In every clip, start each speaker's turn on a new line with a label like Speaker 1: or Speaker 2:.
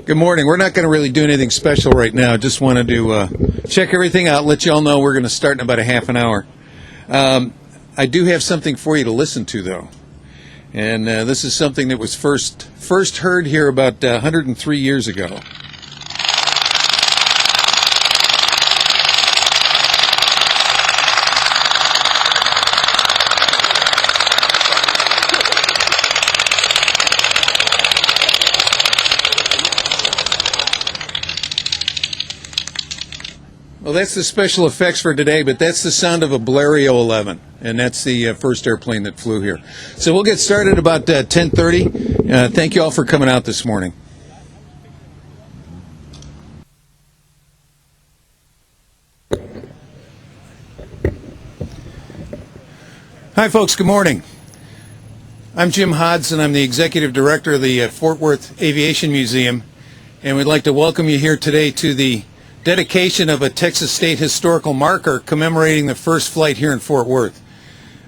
Speaker 1: Good morning. We're not going to really do anything special right now. Just wanted to check everything out, let you all know we're going to start in about a half an hour. I do have something for you to listen to, though. And this is something that was first heard here about 103 years ago. Well, that's the special effects for today, but that's the sound of a Blériot 11, and that's the first airplane that flew here. So we'll get started about 10:30. Thank you all for coming out this morning. Hi, folks. Good morning. I'm Jim Hodds, and I'm the Executive Director of the Fort Worth Aviation Museum, and we'd like to welcome you here today to the dedication of a Texas State historical marker commemorating the first flight here in Fort Worth.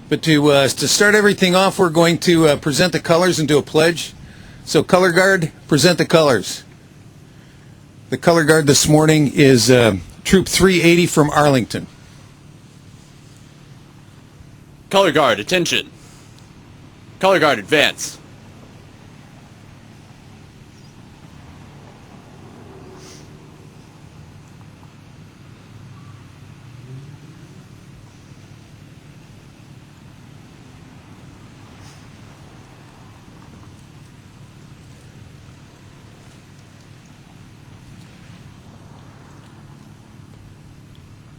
Speaker 1: But to start everything off, we're going to present the colors and do a pledge. So Color Guard, present the colors. The Color Guard this morning is Troop 380 from Arlington.
Speaker 2: Color Guard, attention. Color Guard, advance.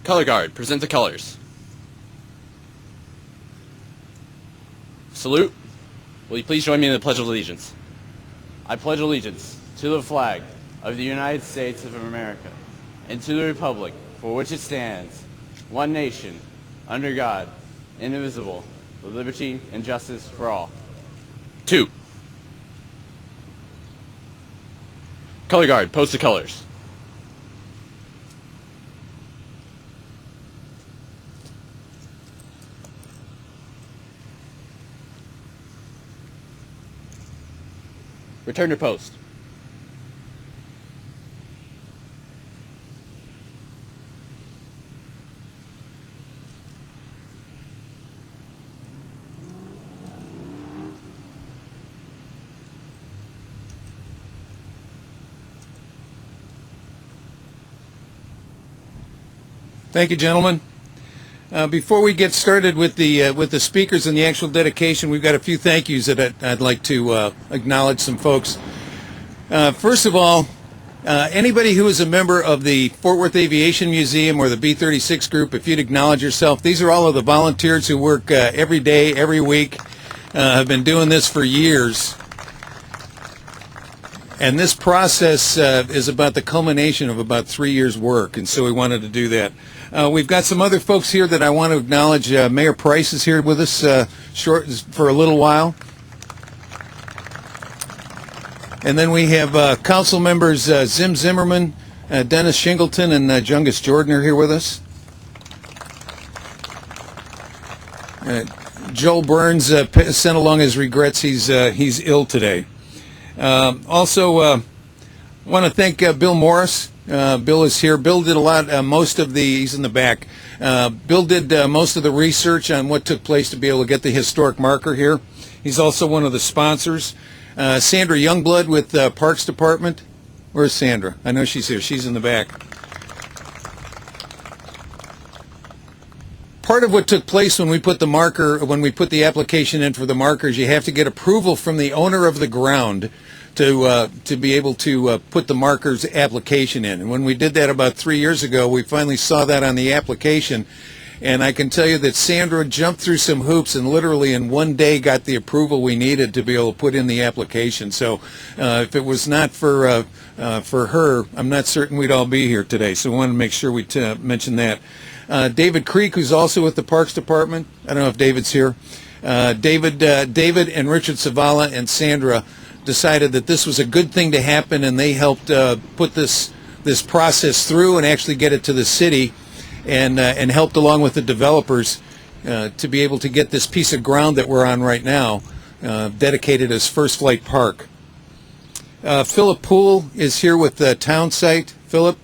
Speaker 2: Color Guard, present the colors. Salute. Will you please join me in the Pledge of Allegiance? I pledge allegiance to the flag of the United States of America and to the republic for which it stands, one nation, under God, indivisible, with liberty and justice for all. 2. Color Guard, post the colors. Return to post.
Speaker 1: Thank you, gentlemen. Before we get started with the speakers and the actual dedication, we've got a few thank yous that I'd like to acknowledge some folks. First of all, anybody who is a member of the Fort Worth Aviation Museum or the B-36 group, if you'd acknowledge yourself, these are all of the volunteers who work every day, every week, have been doing this for years. And this process is about the culmination of about 3 years' work, and so we wanted to do that. We've got some other folks here that I want to acknowledge. Mayor Price is here with us for a little while. And then we have council members Zim Zimmerman, Dennis Shingleton, and Jungus Jordan are here with us. Joel Burns sent along his regrets. He's ill today. Also, want to thank Bill Morris. Bill is here. Bill did a lot, he's in the back. Bill did most of the research on what took place to be able to get the historic marker here. He's also one of the sponsors. Sandra Youngblood with Parks Department. Where's Sandra? I know she's here. She's in the back. Part of what took place when we put the application in for the markers, you have to get approval from the owner of the ground to be able to put the markers application in. And when we did that about 3 years ago, we finally saw that on the application. And I can tell you that Sandra jumped through some hoops and literally in one day got the approval we needed to be able to put in the application. So if it was not for her, I'm not certain we'd all be here today. So I wanted to make sure we mention that. David Creek, who's also with the Parks Department. I don't know if David's here. David and Richard Savala and Sandra decided that this was a good thing to happen, and they helped put this process through and actually get it to the city, and helped along with the developers to be able to get this piece of ground that we're on right now dedicated as First Flight Park. Philip Poole is here with the town site. Philip?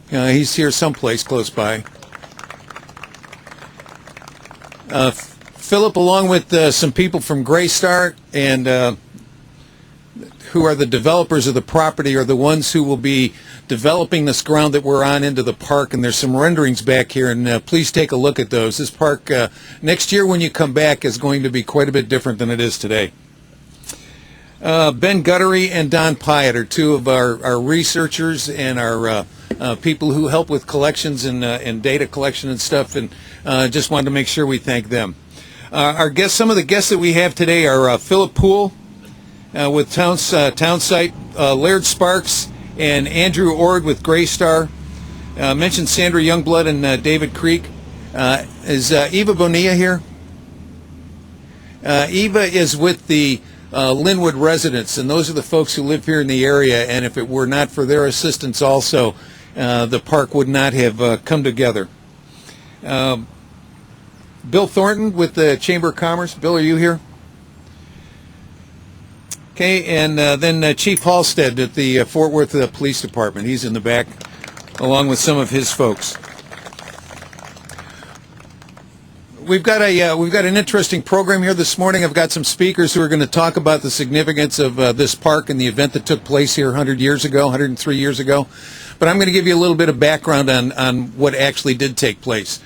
Speaker 1: He's here someplace close by. Philip, along with some people from Graystar and who are the developers of the property, are the ones who will be developing this ground that we're on into the park. And there's some renderings back here, and please take a look at those. This park, next year when you come back, is going to be quite a bit different than it is today. Ben Guttery and Don Pyatt are two of our researchers and our people who help with collections and data collection and stuff, and just wanted to make sure we thank them. Our guests, some of the guests that we have today are Philip Poole with Town Site, Laird Sparks, and Andrew Ord with Graystar. Mentioned Sandra Youngblood and David Creek. Is Eva Bonilla here? Eva is with the Linwood residents, and those are the folks who live here in the area, and if it were not for their assistance also, the park would not have come together. Bill Thornton with the Chamber of Commerce. Bill, are you here? Okay, and then Chief Halstead at the Fort Worth Police Department. He's in the back, along with some of his folks. We've got an interesting program here this morning. I've got some speakers who are going to talk about the significance of this park and the event that took place here 103 years ago. But I'm going to give you a little bit of background on what actually did take place.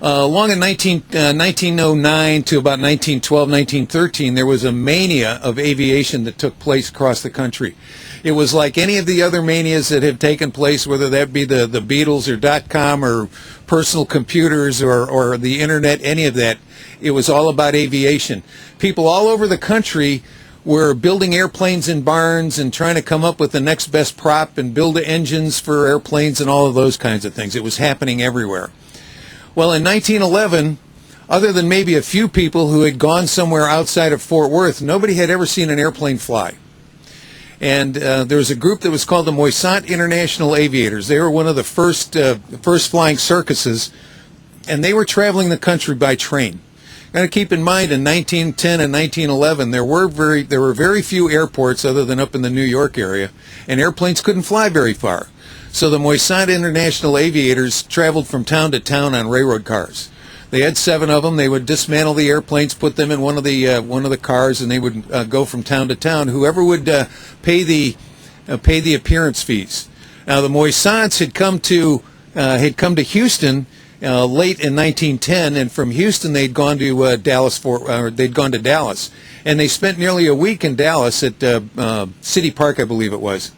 Speaker 1: Along in 1909 to about 1912, 1913, there was a mania of aviation that took place across the country. It was like any of the other manias that have taken place, whether that be the Beatles or .com or personal computers or the internet, any of that. It was all about aviation. People all over the country were building airplanes in barns and trying to come up with the next best prop and build engines for airplanes and all of those kinds of things. It was happening everywhere. Well, in 1911, other than maybe a few people who had gone somewhere outside of Fort Worth, nobody had ever seen an airplane fly. And there was a group that was called the Moisant International Aviators. They were one of the first flying circuses, and they were traveling the country by train. Got to keep in mind, in 1910 and 1911, there were very few airports other than up in the New York area, and airplanes couldn't fly very far. So the Moisant International Aviators traveled from town to town on railroad cars. They had 7 of them. They would dismantle the airplanes, put them in one of the cars, and they would go from town to town. Whoever would pay the appearance fees. Now the Moisants had come to Houston late in 1910, and from Houston they'd gone to Dallas, and they spent nearly a week in Dallas at City Park, I believe it was.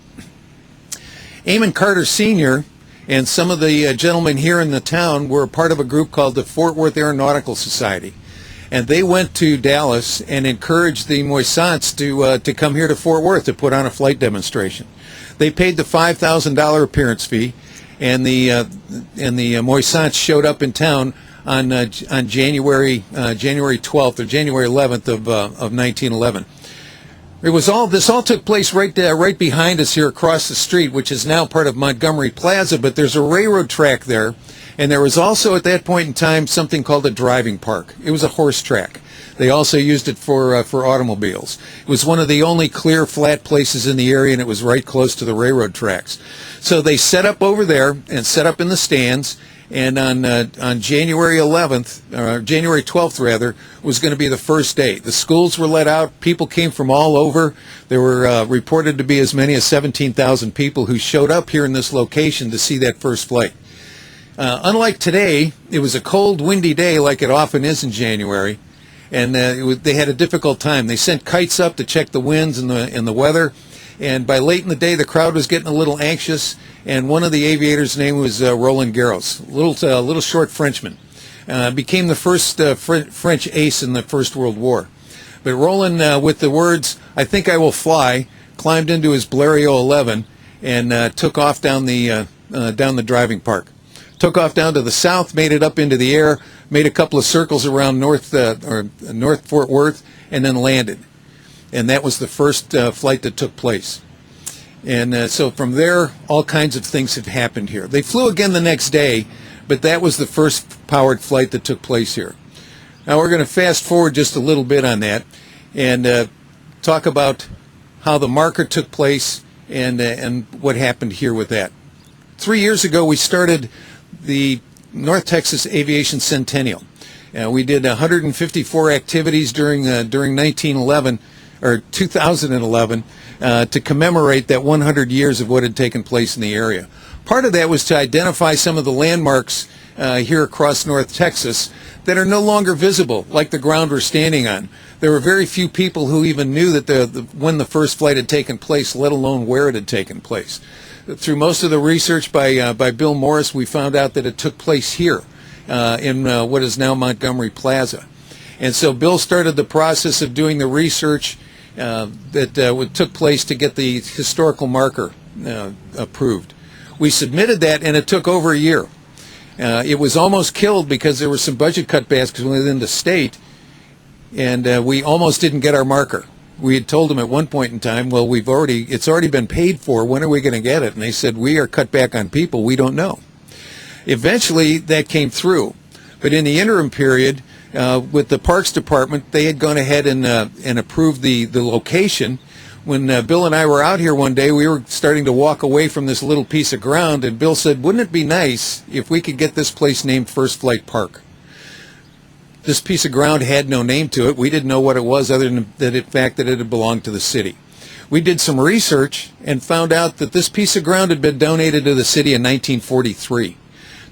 Speaker 1: Amon Carter Sr. and some of the gentlemen here in the town were part of a group called the Fort Worth Aeronautical Society. And they went to Dallas and encouraged the Moisants to come here to Fort Worth to put on a flight demonstration. They paid the $5,000 appearance fee, and the Moisants showed up in town on January 12th or January 11th of 1911. This all took place right behind us here across the street, which is now part of Montgomery Plaza, but there's a railroad track there, and there was also at that point in time something called a driving park. It was a horse track. They also used it for automobiles. It was one of the only clear, flat places in the area, and it was right close to the railroad tracks. So they set up over there and set up in the stands, and on January 11th, or January 12th rather, was going to be the first day. The schools were let out. People came from all over. There were reported to be as many as 17,000 people who showed up here in this location to see that first flight. Unlike today, it was a cold, windy day like it often is in January, and they had a difficult time. They sent kites up to check the winds and the weather, and by late in the day, the crowd was getting a little anxious, and one of the aviators' name was Roland Garros, a little short Frenchman. Became the first French ace in the First World War. But Roland, with the words, "I think I will fly," climbed into his Blériot 11 and took off down the driving park. Took off down to the south, made it up into the air, made a couple of circles around North Fort Worth, and then landed. And that was the first flight that took place. And so from there, all kinds of things have happened here. They flew again the next day, but that was the first powered flight that took place here. Now we're going to fast forward just a little bit on that and talk about how the marker took place and what happened here with that. 3 years ago, we started the North Texas Aviation Centennial. We did 154 activities during 1911 or 2011 to commemorate that 100 years of what had taken place in the area. Part of that was to identify some of the landmarks here across North Texas that are no longer visible, like the ground we're standing on. There were very few people who even knew that when the first flight had taken place, let alone where it had taken place. Through most of the research by Bill Morris, we found out that it took place here in what is now Montgomery Plaza. And so Bill started the process of doing the research that took place to get the historical marker approved. We submitted that, and it took over a year. It was almost killed because there were some budget cutbacks within the state, and we almost didn't get our marker. We had told them at one point in time, well, it's already been paid for. When are we going to get it? And they said, we are cut back on people. We don't know. Eventually, that came through. But in the interim period, with the Parks Department, they had gone ahead and approved the location. When Bill and I were out here one day, we were starting to walk away from this little piece of ground, and Bill said, wouldn't it be nice if we could get this place named First Flight Park? This piece of ground had no name to it. We didn't know what it was other than the fact that it had belonged to the city. We did some research and found out that this piece of ground had been donated to the city in 1943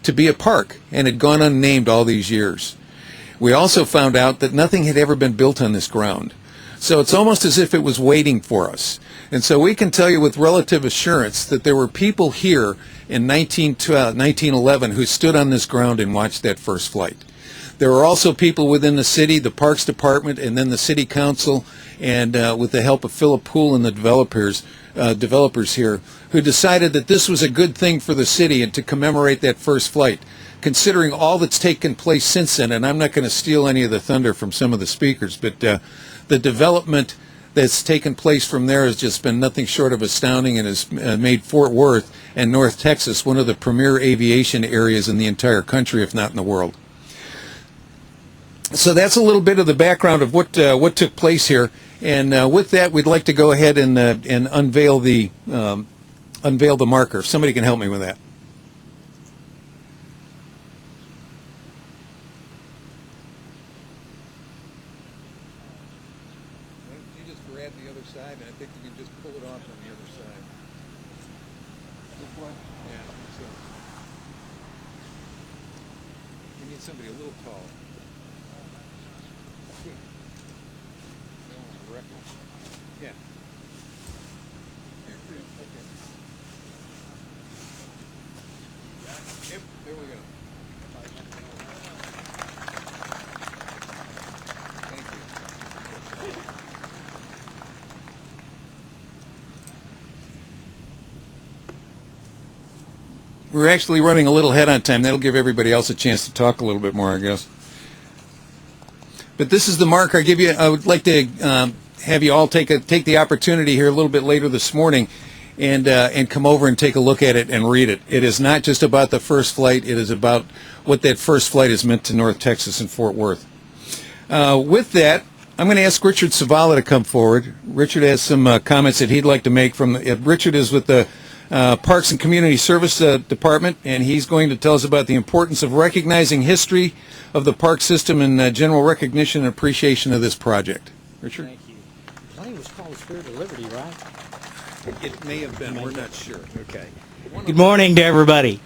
Speaker 1: to be a park and had gone unnamed all these years. We also found out that nothing had ever been built on this ground. So it's almost as if it was waiting for us. And so we can tell you with relative assurance that there were people here in 1911 who stood on this ground and watched that first flight. There were also people within the city, the Parks Department, and then the City Council, and with the help of Philip Poole and the developers here, who decided that this was a good thing for the city and to commemorate that first flight, considering all that's taken place since then. And I'm not going to steal any of the thunder from some of the speakers, but the development that's taken place from there has just been nothing short of astounding and has made Fort Worth and North Texas one of the premier aviation areas in the entire country, if not in the world. So that's a little bit of the background of what took place here, and with that, we'd like to go ahead and unveil the marker. If somebody can help me with that. You just grab the other side, and I think you can just pull it off on the other side. This one? Yeah. So you need somebody a little tall. Yeah. Okay. Yep, there we go. Thank you. We're actually running a little ahead on time. That'll give everybody else a chance to talk a little bit more, I guess. But this is the marker. I would like to have you all take the opportunity here a little bit later this morning and come over and take a look at it and read it. It is not just about the first flight. It is about what that first flight has meant to North Texas and Fort Worth. With that, I'm going to ask Richard Savala to come forward. Richard has some comments that he'd like to make. Richard is with the Parks and Community Service Department, and he's going to tell us about the importance of recognizing history of the park system and general recognition and appreciation of this project. Richard?
Speaker 3: Thank you. The plane was called Spirit of Liberty, right?
Speaker 1: It may have been. We're not sure.
Speaker 3: Okay. Good morning to everybody.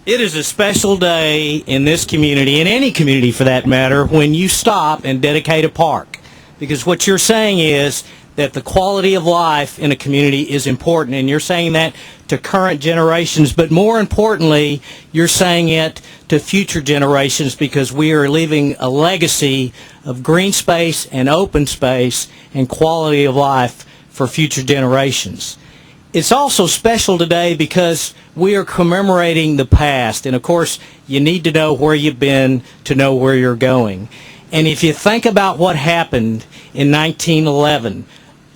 Speaker 3: It is a special day in this community, in any community for that matter, when you stop and dedicate a park. Because what you're saying is that the quality of life in a community is important, and you're saying that to current generations, but more importantly, you're saying it to future generations, because we are leaving a legacy of green space and open space and quality of life for future generations. It's also special today because we are commemorating the past, and of course, you need to know where you've been to know where you're going. And if you think about what happened in 1911,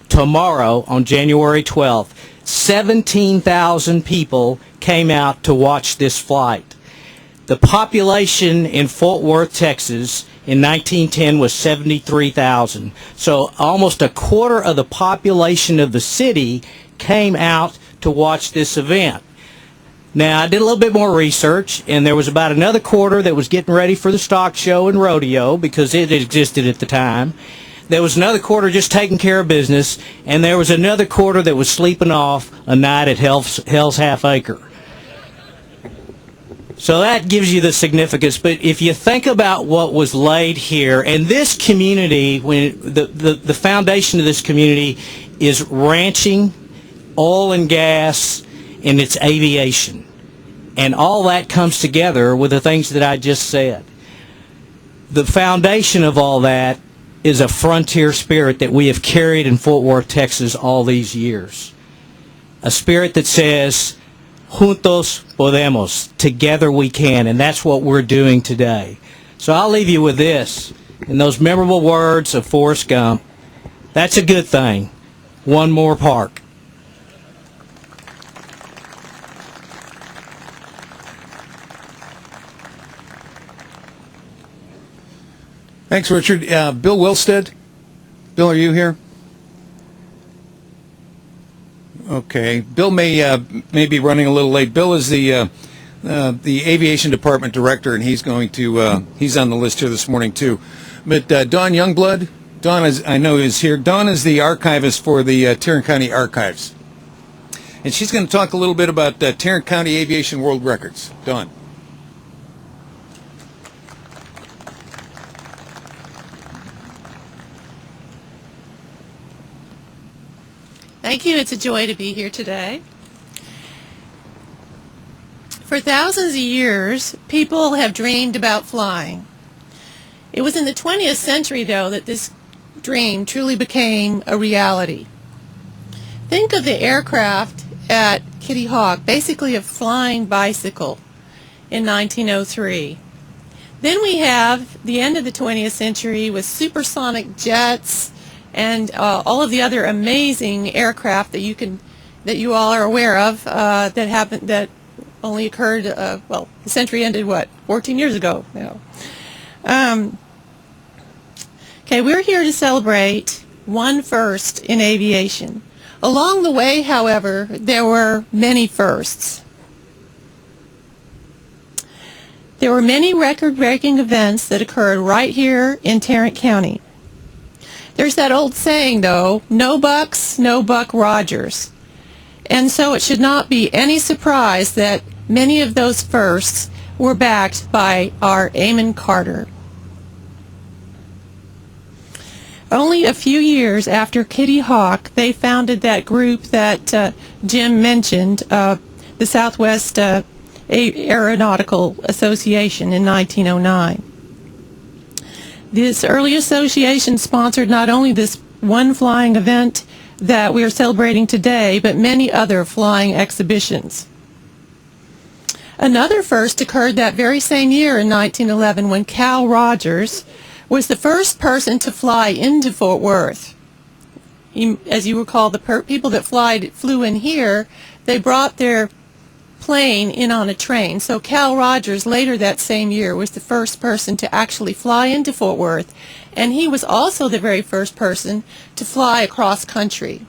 Speaker 3: tomorrow, on January 12th, 17,000 people came out to watch this flight. The population in Fort Worth, Texas in 1910 was 73,000. So almost a quarter of the population of the city came out to watch this event. Now, I did a little bit more research, and there was about another quarter that was getting ready for the stock show and rodeo because it existed at the time. There was another quarter just taking care of business, and there was another quarter that was sleeping off a night at Hell's Half Acre. So that gives you the significance. But if you think about what was laid here, and this community, when the foundation of this community is ranching, oil and gas, and it's aviation. And all that comes together with the things that I just said. The foundation of all that is a frontier spirit that we have carried in Fort Worth, Texas all these years. A spirit that says, juntos podemos, together we can, and that's what we're doing today. So I'll leave you with this, and those memorable words of Forrest Gump. That's a good thing. One more park.
Speaker 1: Thanks, Richard. Bill Wilstead. Bill, are you here? Okay. Bill may be running a little late. Bill is the aviation department director, and he's on the list here this morning too. But Dawn Youngblood, I know is here. Dawn is the archivist for the Tarrant County Archives, and she's going to talk a little bit about Tarrant County Aviation World Records. Dawn.
Speaker 4: Thank you. It's a joy to be here today. For thousands of years, people have dreamed about flying. It was in the 20th century, though, that this dream truly became a reality. Think of the aircraft at Kitty Hawk, basically a flying bicycle in 1903. Then we have the end of the 20th century with supersonic jets and all of the other amazing aircraft that you all are aware of that only occurred. Well, the century ended 14 years ago now. Okay, we're here to celebrate one first in aviation. Along the way, however, there were many firsts. There were many record-breaking events that occurred right here in Tarrant County. There's that old saying, though, no bucks, no Buck Rogers. And so it should not be any surprise that many of those firsts were backed by our Amon Carter. Only a few years after Kitty Hawk, they founded that group that Jim mentioned, the Southwest Aeronautical Association in 1909. This early association sponsored not only this one flying event that we are celebrating today, but many other flying exhibitions. Another first occurred that very same year in 1911 when Cal Rogers was the first person to fly into Fort Worth. As you recall, the people that flew in here, they brought their plane in on a train. So Cal Rogers later that same year was the first person to actually fly into Fort Worth, and he was also the very first person to fly across country.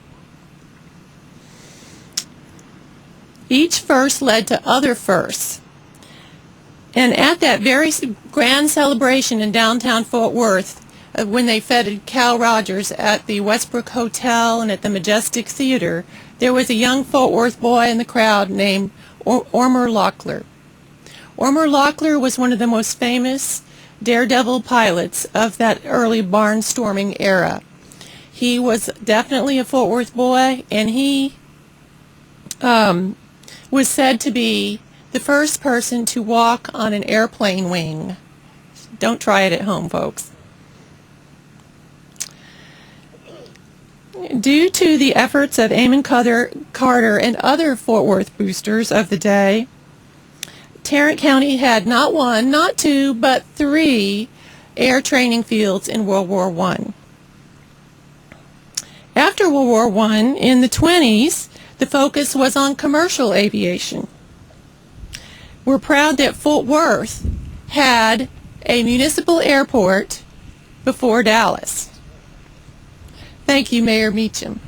Speaker 4: Each first led to other firsts. And at that very grand celebration in downtown Fort Worth, when they feted Cal Rogers at the Westbrook Hotel and at the Majestic Theater, there was a young Fort Worth boy in the crowd named Ormer Locklear. Ormer Locklear was one of the most famous daredevil pilots of that early barnstorming era. He was definitely a Fort Worth boy, and he was said to be the first person to walk on an airplane wing. Don't try it at home, folks. Due to the efforts of Amon Carter and other Fort Worth boosters of the day, Tarrant County had not one, not two, but 3 air training fields in World War I. After World War I, in the 20s, the focus was on commercial aviation. We're proud that Fort Worth had a municipal airport before Dallas. Thank you, Mayor Meacham.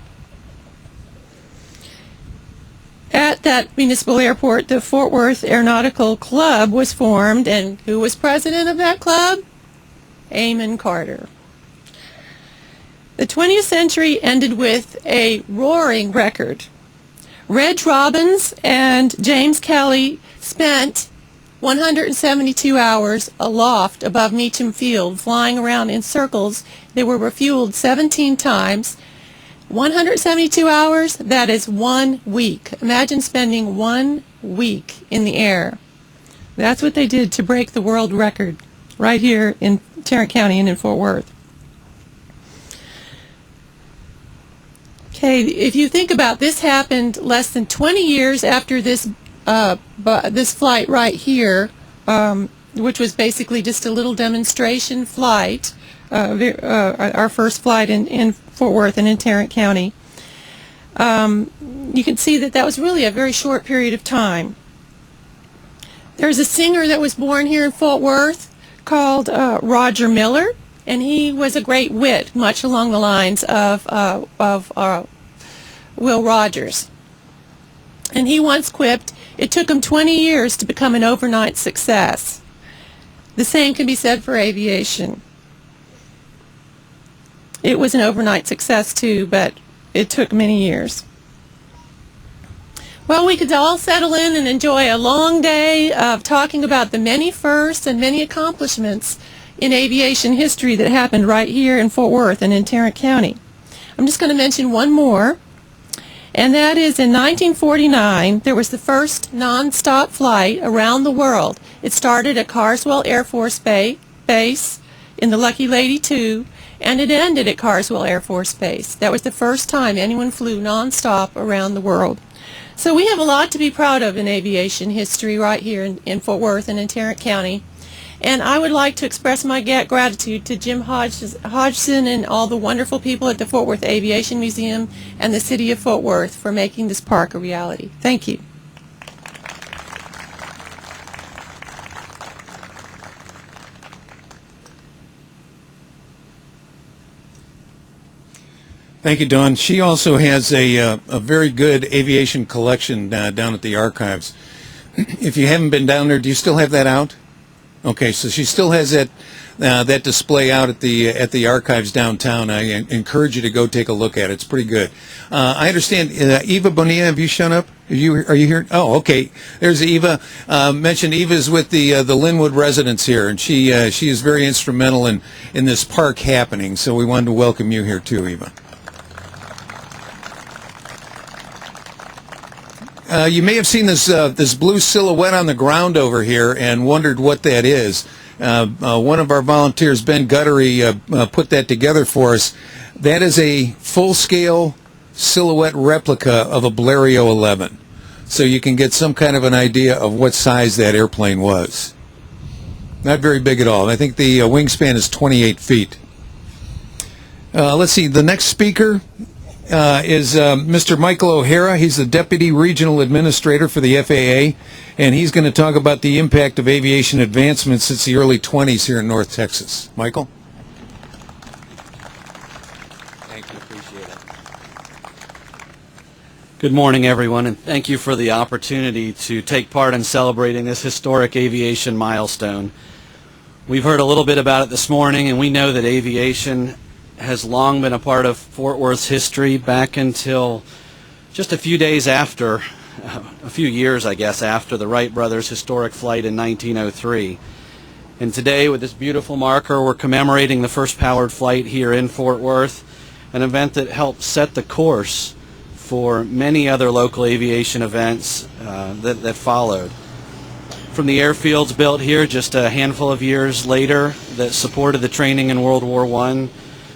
Speaker 4: At that municipal airport, the Fort Worth Aeronautical Club was formed, and who was president of that club? Amon Carter. The 20th century ended with a roaring record. Reg Robbins and James Kelly spent 172 hours aloft above Meacham Field, flying around in circles. They were refueled 17 times. 172 hours, that is 1 week. Imagine spending 1 week in the air. That's what they did to break the world record right here in Tarrant County and in Fort Worth. Okay, if you think about this, happened less than 20 years after this flight right here, which was basically just a little demonstration flight, our first flight in Fort Worth and in Tarrant County. You can see that that was really a very short period of time. There's a singer that was born here in Fort Worth called Roger Miller, and he was a great wit, much along the lines of Will Rogers. And he once quipped, "It took him 20 years to become an overnight success." The same can be said for aviation. It was an overnight success too, but it took many years. Well, we could all settle in and enjoy a long day of talking about the many firsts and many accomplishments in aviation history that happened right here in Fort Worth and in Tarrant County. I'm just going to mention one more, and that is in 1949, there was the first non-stop flight around the world. It started at Carswell Air Force Base in the Lucky Lady 2, and it ended at Carswell Air Force Base. That was the first time anyone flew non-stop around the world. So we have a lot to be proud of in aviation history right here in Fort Worth and in Tarrant County. And I would like to express my gratitude to Jim Hodgson and all the wonderful people at the Fort Worth Aviation Museum and the City of Fort Worth for making this park a reality. Thank you.
Speaker 1: Thank you, Dawn. She also has a very good aviation collection down at the archives. If you haven't been down there, do you still have that out? Okay, so she still has that display out at the archives downtown. I encourage you to go take a look at it. It's pretty good. I understand, Eva Bonilla, have you shown up? Are you here? Oh, okay. There's Eva. Mentioned Eva's with the Linwood residents here, and she is very instrumental in this park happening. So we wanted to welcome you here too, Eva. You may have seen this blue silhouette on the ground over here and wondered what that is. One of our volunteers, Ben Guttery, put that together for us. That is a full-scale silhouette replica of a Blériot 11. So you can get some kind of an idea of what size that airplane was. Not very big at all. I think the wingspan is 28 feet. Let's see, the next speaker is Mr. Michael O'Hara. He's the Deputy Regional Administrator for the FAA, and he's going to talk about the impact of aviation advancements since the early 20s here in North Texas. Michael?
Speaker 5: Thank you. Appreciate it. Good morning, everyone, and thank you for the opportunity to take part in celebrating this historic aviation milestone. We've heard a little bit about it this morning, and we know that aviation has long been a part of Fort Worth's history back until just a few days after, a few years, I guess, after the Wright brothers' historic flight in 1903. And today, with this beautiful marker, we're commemorating the first powered flight here in Fort Worth, an event that helped set the course for many other local aviation events that followed. From the airfields built here just a handful of years later that supported the training in World War I,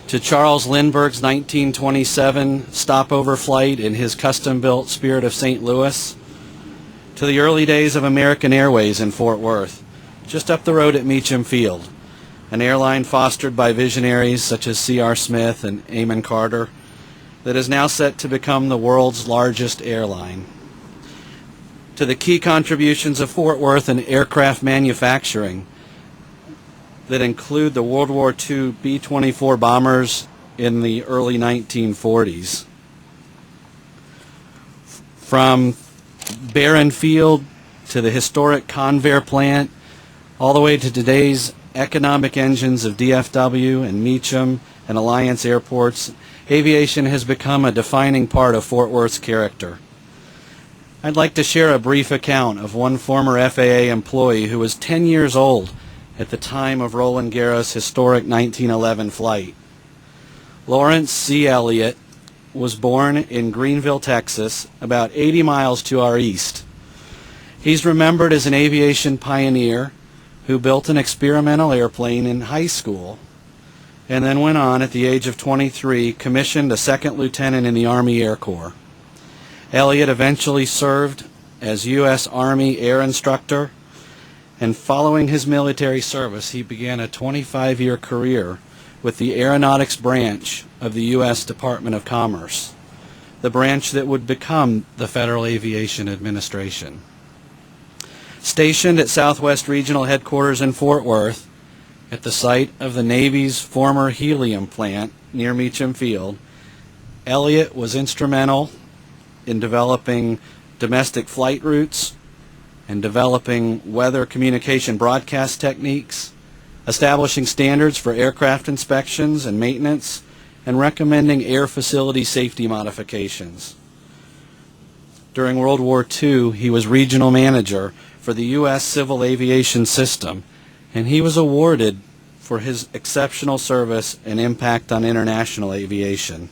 Speaker 5: to Charles Lindbergh's 1927 stopover flight in his custom-built Spirit of St. Louis, to the early days of American Airways in Fort Worth, just up the road at Meacham Field, an airline fostered by visionaries such as C.R. Smith and Amon Carter that is now set to become the world's largest airline, to the key contributions of Fort Worth in aircraft manufacturing, that include the World War II B-24 bombers in the early 1940s. From Barron Field to the historic Convair plant, all the way to today's economic engines of DFW and Meacham and Alliance airports, aviation has become a defining part of Fort Worth's character. I'd like to share a brief account of one former FAA employee who was 10 years old at the time of Roland Garros' historic 1911 flight. Lawrence C. Elliott was born in Greenville, Texas, about 80 miles to our east. He's remembered as an aviation pioneer who built an experimental airplane in high school and then went on, at the age of 23, commissioned a second lieutenant in the Army Air Corps. Elliott eventually served as U.S. Army Air Instructor, and following his military service, he began a 25-year career with the Aeronautics Branch of the U.S. Department of Commerce, the branch that would become the Federal Aviation Administration. Stationed at Southwest Regional Headquarters in Fort Worth, at the site of the Navy's former helium plant near Meacham Field, Elliott was instrumental in developing domestic flight routes and developing weather communication broadcast techniques, establishing standards for aircraft inspections and maintenance, and recommending air facility safety modifications. During World War II, he was regional manager for the U.S. Civil Aviation System, and he was awarded for his exceptional service and impact on international aviation.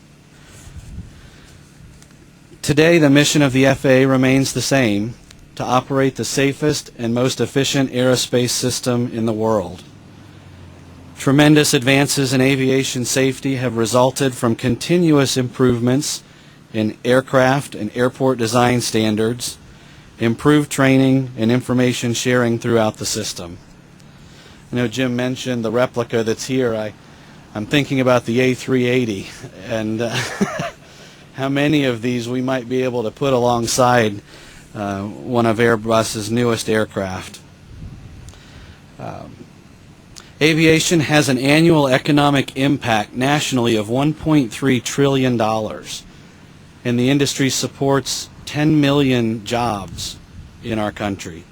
Speaker 5: Today, the mission of the FAA remains the same: to operate the safest and most efficient aerospace system in the world. Tremendous advances in aviation safety have resulted from continuous improvements in aircraft and airport design standards, improved training, and information sharing throughout the system. I know Jim mentioned the replica that's here. I'm thinking about the A380 and how many of these we might be able to put alongside one of Airbus's newest aircraft. Aviation has an annual economic impact nationally of $1.3 trillion, and the industry supports 10 million jobs in our country.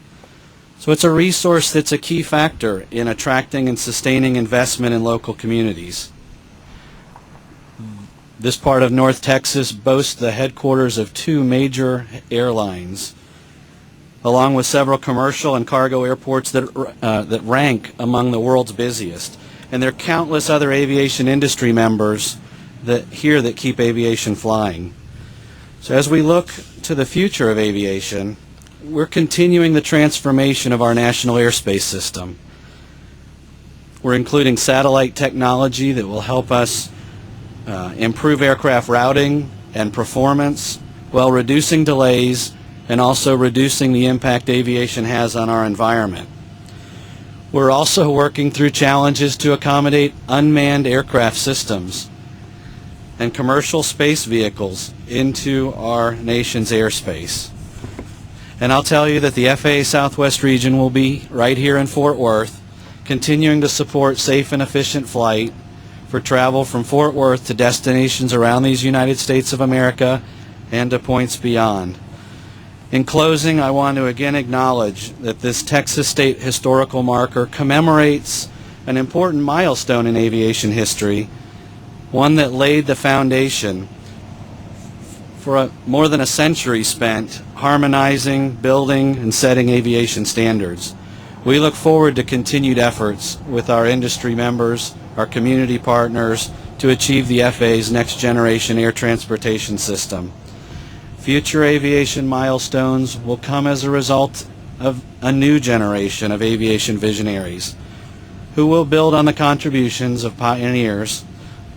Speaker 5: So it's a resource that's a key factor in attracting and sustaining investment in local communities. This part of North Texas boasts the headquarters of 2 major airlines, along with several commercial and cargo airports that rank among the world's busiest. And there are countless other aviation industry members that keep aviation flying. So as we look to the future of aviation, we're continuing the transformation of our national airspace system. We're including satellite technology that will help us improve aircraft routing and performance while reducing delays and also reducing the impact aviation has on our environment. We're also working through challenges to accommodate unmanned aircraft systems and commercial space vehicles into our nation's airspace. And I'll tell you that the FAA Southwest region will be right here in Fort Worth, continuing to support safe and efficient flight for travel from Fort Worth to destinations around these United States of America and to points beyond. In closing, I want to again acknowledge that this Texas State historical marker commemorates an important milestone in aviation history, one that laid the foundation for more than a century spent harmonizing, building, and setting aviation standards. We look forward to continued efforts with our industry members, our community partners, to achieve the FAA's next generation air transportation system. Future aviation milestones will come as a result of a new generation of aviation visionaries who will build on the contributions of pioneers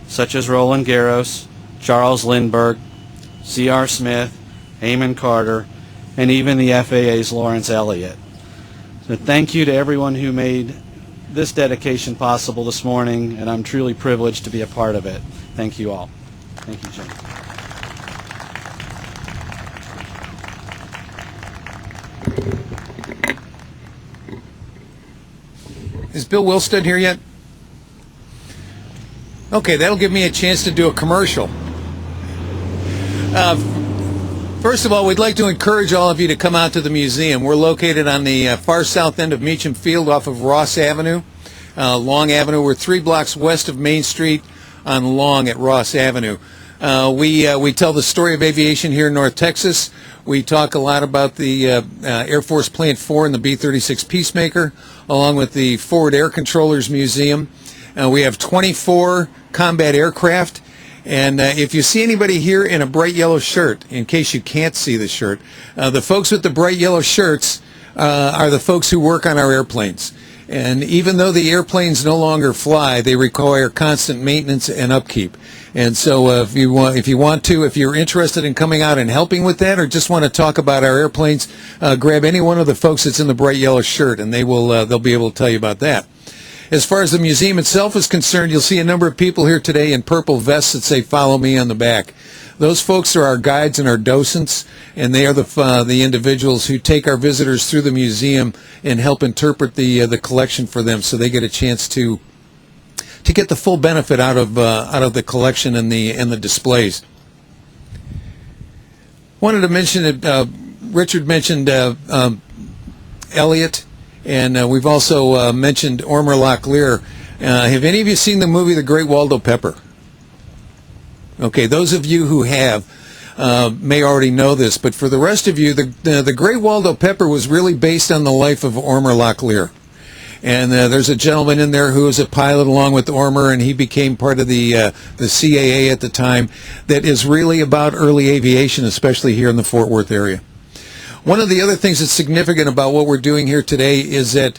Speaker 5: such as Roland Garros, Charles Lindbergh, C.R. Smith, Eamon Carter, and even the FAA's Lawrence Elliott. So thank you to everyone who made this dedication possible this morning, and I'm truly privileged to be a part of it. Thank you all. Thank you, Jim.
Speaker 1: As Bill Wilstead here yet? Okay, that'll give me a chance to do a commercial. First of all, we'd like to encourage all of you to come out to the museum. We're located on the far south end of Meacham Field off of Ross Avenue, Long Avenue. We're 3 blocks west of Main Street on Long at Ross Avenue. We tell the story of aviation here in North Texas. We talk a lot about the Air Force Plant 4 and the B-36 Peacemaker, along with the Forward Air Controllers Museum. We have 24 combat aircraft. And if you see anybody here in a bright yellow shirt, in case you can't see the shirt, the folks with the bright yellow shirts are the folks who work on our airplanes. And even though the airplanes no longer fly, they require constant maintenance and upkeep. And so if you're interested in coming out and helping with that, or just want to talk about our airplanes, grab any one of the folks that's in the bright yellow shirt, and they'll be able to tell you about that. As far as the museum itself is concerned, you'll see a number of people here today in purple vests that say "Follow me" on the back. Those folks are our guides and our docents, and they are the individuals who take our visitors through the museum and help interpret the collection for them, so they get a chance to get the full benefit out of the collection and the displays. Wanted to mention that Richard mentioned Elliott. And we've also mentioned Ormer Locklear. Have any of you seen the movie The Great Waldo Pepper? Okay, those of you who have may already know this, but for the rest of you, the Great Waldo Pepper was really based on the life of Ormer Locklear. And there's a gentleman in there who was a pilot along with Ormer, and he became part of the CAA at the time, that is really about early aviation, especially here in the Fort Worth area. One of the other things that's significant about what we're doing here today is that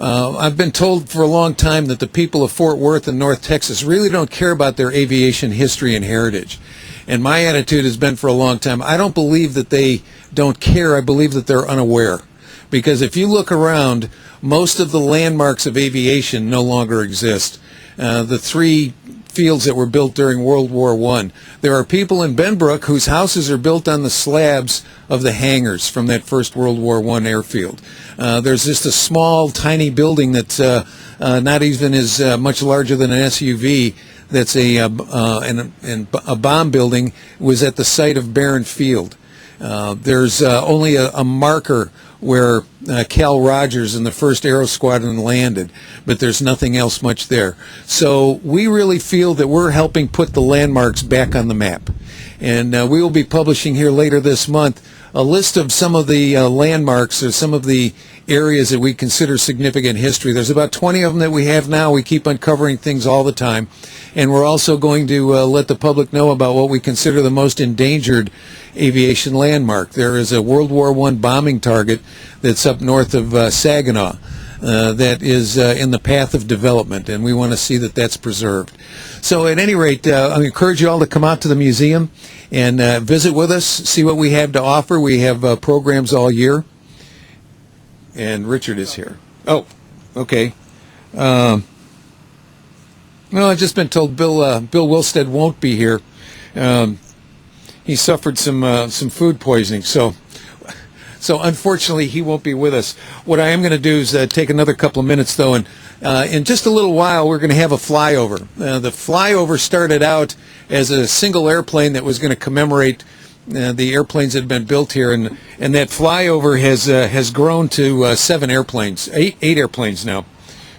Speaker 1: I've been told for a long time that the people of Fort Worth and North Texas really don't care about their aviation history and heritage. And my attitude has been for a long time, I don't believe that they don't care, I believe that they're unaware. Because if you look around, most of the landmarks of aviation no longer exist. The 3 fields that were built during World War I. There are people in Benbrook whose houses are built on the slabs of the hangars from that first World War I airfield. There's just a small, tiny building that's not even as much larger than an SUV. That's a bomb building. Was at the site of Barron Field. There's only a marker where Cal Rogers and the 1st Aero Squadron landed, but there's nothing else much there. So we really feel that we're helping put the landmarks back on the map. And we will be publishing here later this month a list of some of the landmarks or some of the areas that we consider significant history. There's about 20 of them that we have now. We keep uncovering things all the time. And we're also going to let the public know about what we consider the most endangered aviation landmark. There is a World War I bombing target that's up north of Saginaw that is in the path of development, and we want to see that that's preserved. So at any rate, I encourage you all to come out to the museum and visit with us, see what we have to offer. We have programs all year. And Richard is here. Oh, okay. Well, I've just been told Bill Wilstead won't be here. He suffered some food poisoning, so unfortunately he won't be with us. What I am going to do is take another couple of minutes, though, and in just a little while we're going to have a flyover. The flyover started out as a single airplane that was going to commemorate the airplanes that have been built here, and that flyover has grown to 7 airplanes, eight airplanes now.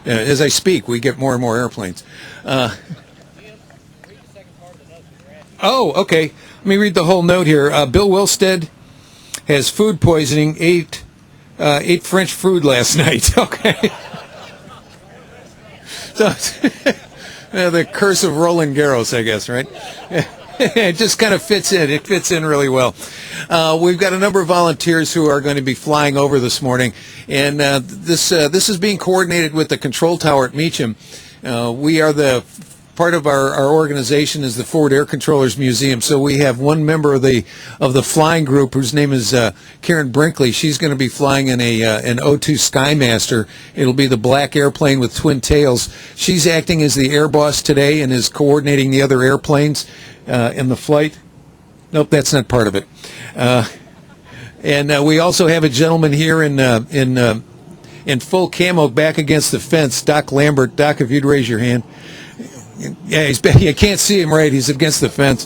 Speaker 1: As I speak, we get more and more airplanes. Oh, okay. Let me read the whole note here. Bill Wilstead has food poisoning, ate French food last night. Okay. So the curse of Roland Garros, I guess, right? It just kind of fits in. It fits in really well. We've got a number of volunteers who are going to be flying over this morning, and this is being coordinated with the control tower at Meacham. We are part of our organization is the Forward Air Controllers Museum. So we have one member of the flying group whose name is Karen Brinkley. She's going to be flying in an O2 Skymaster. It'll be the black airplane with twin tails. She's acting as the air boss today and is coordinating the other airplanes in the flight. Nope, that's not part of it. And we also have a gentleman here in in full camo back against the fence. Doc Lambert. Doc, if you'd raise your hand. Yeah, you can't see him right. He's against the fence.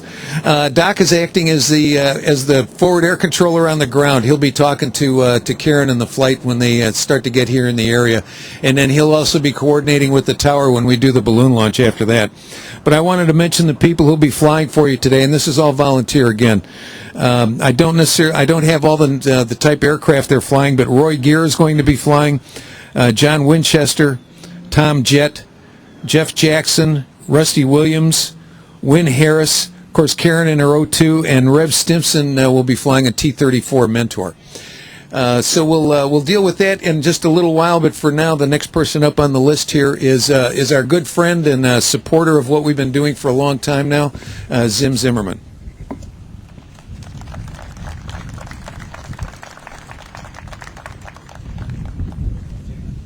Speaker 1: Doc is acting as the forward air controller on the ground. He'll be talking to Karen and the flight when they start to get here in the area, and then he'll also be coordinating with the tower when we do the balloon launch after that. But I wanted to mention the people who'll be flying for you today, and this is all volunteer again. I don't have all the type aircraft they're flying, but Roy Gear is going to be flying. John Winchester, Tom Jett, Jeff Jackson, Rusty Williams, Wynn Harris, of course Karen in her O2, and Rev Stimson will be flying a T-34 Mentor. So we'll deal with that in just a little while, but for now, the next person up on the list here is our good friend and supporter of what we've been doing for a long time now, Zim Zimmerman.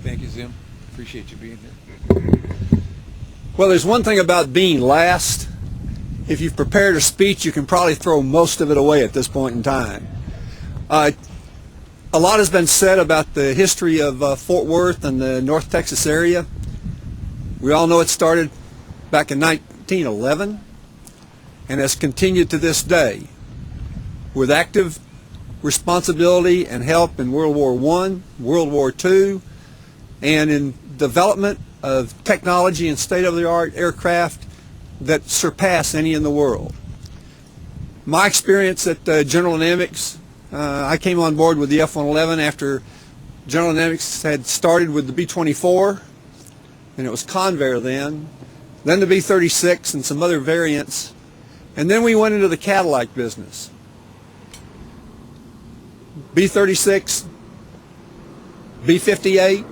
Speaker 1: Thank you, Zim. Appreciate you being here.
Speaker 6: Well, there's one thing about being last. If you've prepared a speech, you can probably throw most of it away at this point in time. A lot has been said about the history of Fort Worth and the North Texas area. We all know it started back in 1911 and has continued to this day with active responsibility and help in World War I, World War II, and in development of technology and state-of-the-art aircraft that surpass any in the world. My experience at General Dynamics, I came on board with the F-111 after General Dynamics had started with the B-24, and it was Convair then the B-36 and some other variants, and then we went into the Cadillac business. B-36, B-58,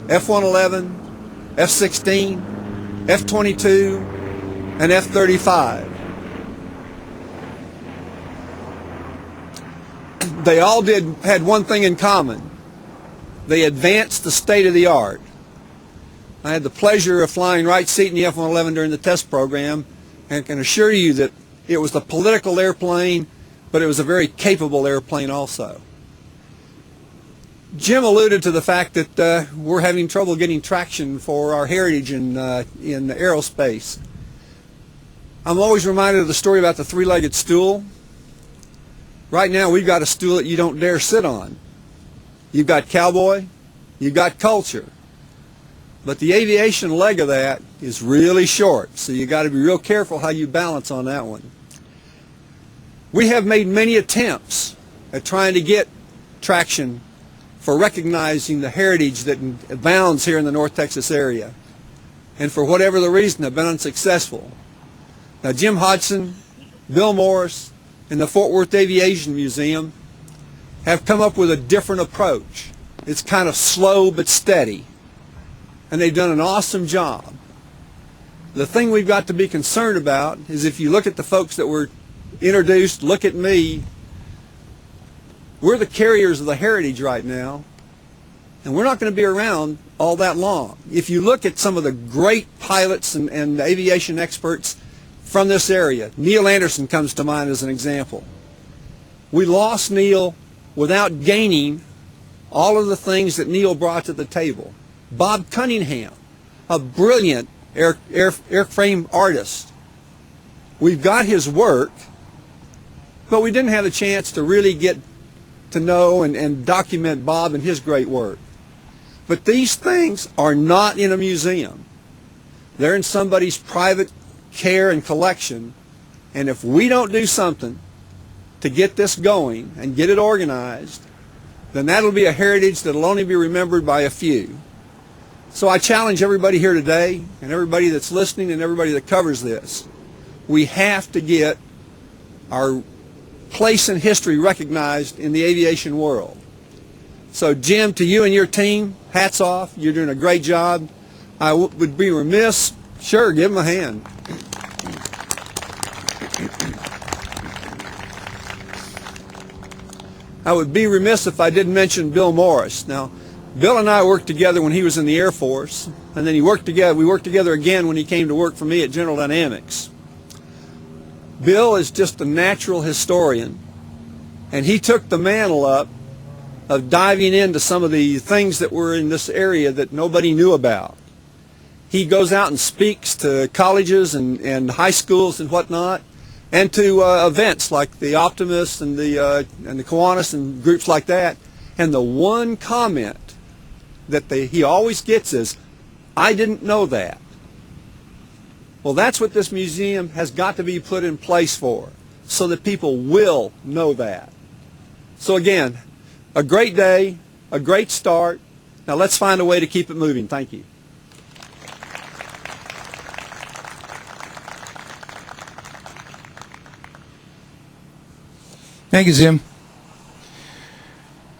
Speaker 6: F-111, F-16, F-22, and F-35. They all had one thing in common. They advanced the state of the art. I had the pleasure of flying right seat in the F-111 during the test program, and can assure you that it was a political airplane, but it was a very capable airplane also. Jim alluded to the fact that we're having trouble getting traction for our heritage in aerospace. I'm always reminded of the story about the three-legged stool. Right now we've got a stool that you don't dare sit on. You've got cowboy, you've got culture. But the aviation leg of that is really short, so you got to be real careful how you balance on that one. We have made many attempts at trying to get traction for recognizing the heritage that abounds here in the North Texas area, and for whatever the reason have been unsuccessful. Now Jim Hodgson, Bill Morris, and the Fort Worth Aviation Museum have come up with a different approach. It's kind of slow but steady, and they've done an awesome job. The thing we've got to be concerned about is if you look at the folks that were introduced, look at me, we're the carriers of the heritage right now, and we're not going to be around all that long. If you look at some of the great pilots and aviation experts from this area, Neil Anderson comes to mind as an example. We lost Neil without gaining all of the things that Neil brought to the table. Bob Cunningham, a brilliant airframe artist. We've got his work, but we didn't have a chance to really get to know and document Bob and his great work. But these things are not in a museum. They're in somebody's private care and collection, and if we don't do something to get this going and get it organized, then that'll be a heritage that'll only be remembered by a few. So I challenge everybody here today, and everybody that's listening and everybody that covers this, we have to get our place in history recognized in the aviation world. So Jim, to you and your team, hats off. You're doing a great job. I would be remiss, sure, give them a hand. I would be remiss if I didn't mention Bill Morris. Now, Bill and I worked together when he was in the Air Force, and then we worked together again when he came to work for me at General Dynamics. Bill is just a natural historian, and he took the mantle up of diving into some of the things that were in this area that nobody knew about. He goes out and speaks to colleges and high schools and whatnot, and to events like the Optimists and the Kiwanis and groups like that. And the one comment that he always gets is, "I didn't know that." Well, that's what this museum has got to be put in place for, so that people will know that. So again, a great day, a great start. Now let's find a way to keep it moving. Thank you.
Speaker 1: Thank you, Jim.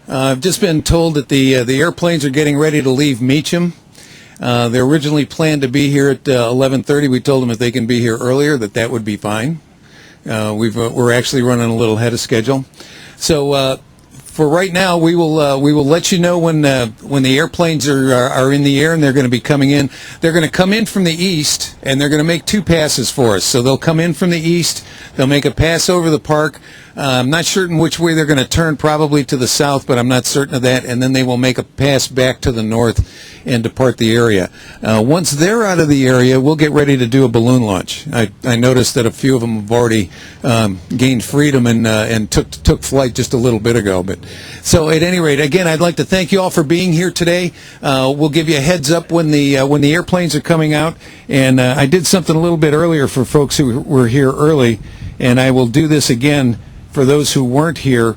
Speaker 1: I've just been told that the airplanes are getting ready to leave Meacham. They originally planned to be here at 11:30. We told them if they can be here earlier, that would be fine. We're actually running a little ahead of schedule. So for right now, we will let you know when the airplanes are in the air and they're going to be coming in. They're going to come in from the east, and they're going to make two passes for us. So they'll come in from the east. They'll make a pass over the park. I'm not certain which way they're going to turn, probably to the south, but I'm not certain of that. And then they will make a pass back to the north and depart the area. Once they're out of the area, we'll get ready to do a balloon launch. I noticed that a few of them have already gained freedom and took flight just a little bit ago. But so at any rate, again, I'd like to thank you all for being here today. We'll give you a heads up when the airplanes are coming out. And I did something a little bit earlier for folks who were here early, and I will do this again for those who weren't here.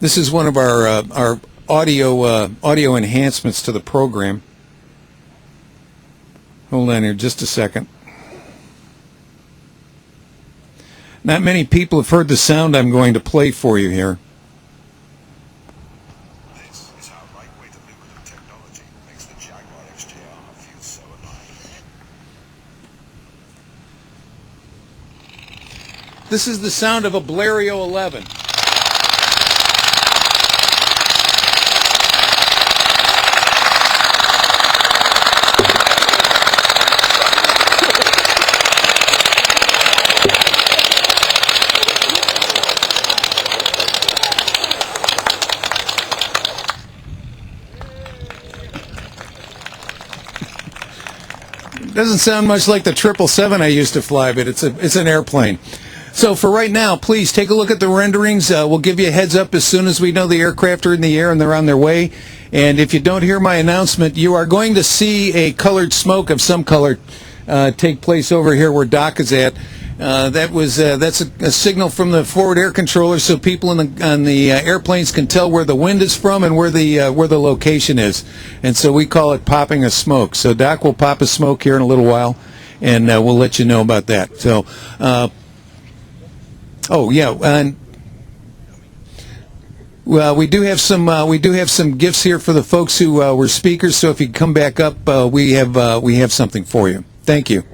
Speaker 1: This is one of our audio enhancements to the program. Hold on here just a second. Not many people have heard the sound I'm going to play for you here.
Speaker 7: This is how lightweight aluminum technology makes the Jaguar XJR feel so alive.
Speaker 1: This is the sound of a Blériot 11. Doesn't sound much like the 777 I used to fly, but it's an airplane. So for right now, please take a look at the renderings. We'll give you a heads up as soon as we know the aircraft are in the air and they're on their way. And if you don't hear my announcement, you are going to see a colored smoke of some color take place over here where Doc is at. That's a signal from the forward air controller, so people on the airplanes can tell where the wind is from and where the location is. And so we call it popping a smoke. So Doc will pop a smoke here in a little while, and we'll let you know about that. So, oh yeah, and well, we do have some gifts here for the folks who were speakers. So if you come back up, we have something for you. Thank you.